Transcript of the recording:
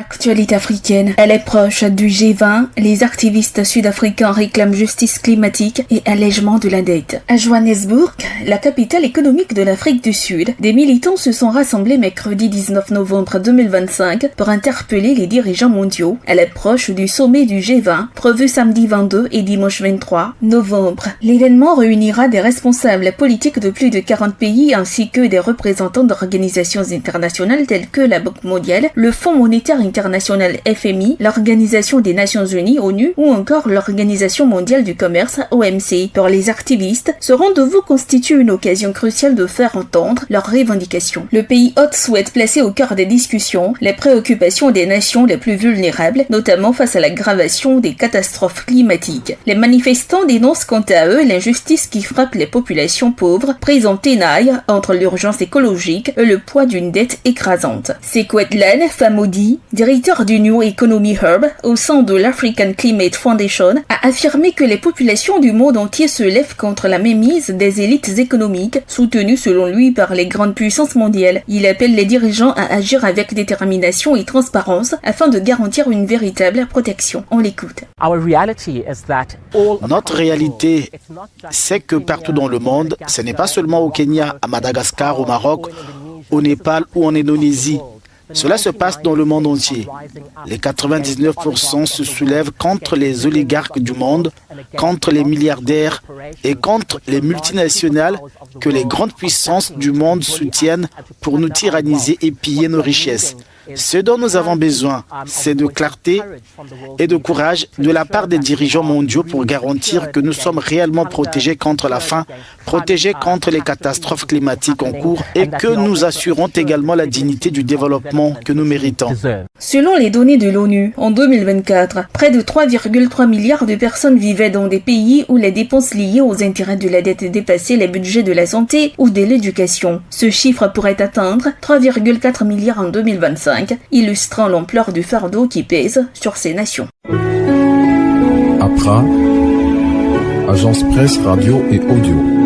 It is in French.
Actualité africaine. Elle est proche du G20. Les activistes sud-africains réclament justice climatique et allègement de la dette. À Johannesburg, la capitale économique de l'Afrique du Sud, des militants se sont rassemblés mercredi 19 novembre 2025 pour interpeller les dirigeants mondiaux à l'approche du sommet du G20, prévu samedi 22 et dimanche 23 novembre. L'événement réunira des responsables politiques de plus de 40 pays ainsi que des représentants d'organisations internationales telles que la Banque mondiale, le Fonds monétaire international FMI, l'Organisation des Nations Unies ONU ou encore l'Organisation mondiale du commerce OMC. Pour les activistes, ce rendez-vous constitue une occasion cruciale de faire entendre leurs revendications. Le pays hôte souhaite placer au cœur des discussions les préoccupations des nations les plus vulnérables, notamment face à l'aggravation des catastrophes climatiques. Les manifestants dénoncent quant à eux l'injustice qui frappe les populations pauvres, prises en tenaille entre l'urgence écologique et le poids d'une dette écrasante. Sekwetlan Famodi, directeur du New Economy Hub au sein de l'African Climate Foundation, a affirmé que les populations du monde entier se lèvent contre la mainmise des élites économiques, soutenues selon lui par les grandes puissances mondiales. Il appelle les dirigeants à agir avec détermination et transparence afin de garantir une véritable protection. On l'écoute. Notre réalité, c'est que partout dans le monde, ce n'est pas seulement au Kenya, à Madagascar, au Maroc, au Népal ou en Indonésie. Cela se passe dans le monde entier. Les 99% se soulèvent contre les oligarques du monde, contre les milliardaires et contre les multinationales que les grandes puissances du monde soutiennent pour nous tyranniser et piller nos richesses. Ce dont nous avons besoin, c'est de clarté et de courage de la part des dirigeants mondiaux pour garantir que nous sommes réellement protégés contre la faim, protégés contre les catastrophes climatiques en cours et que nous assurons également la dignité du développement que nous méritons. Selon les données de l'ONU, en 2024, près de 3,3 milliards de personnes vivaient dans des pays où les dépenses liées aux intérêts de la dette dépassaient les budgets de la santé ou de l'éducation. Ce chiffre pourrait atteindre 3,4 milliards en 2025. Illustrant l'ampleur du fardeau qui pèse sur ces nations. Accra, agence presse, radio et audio.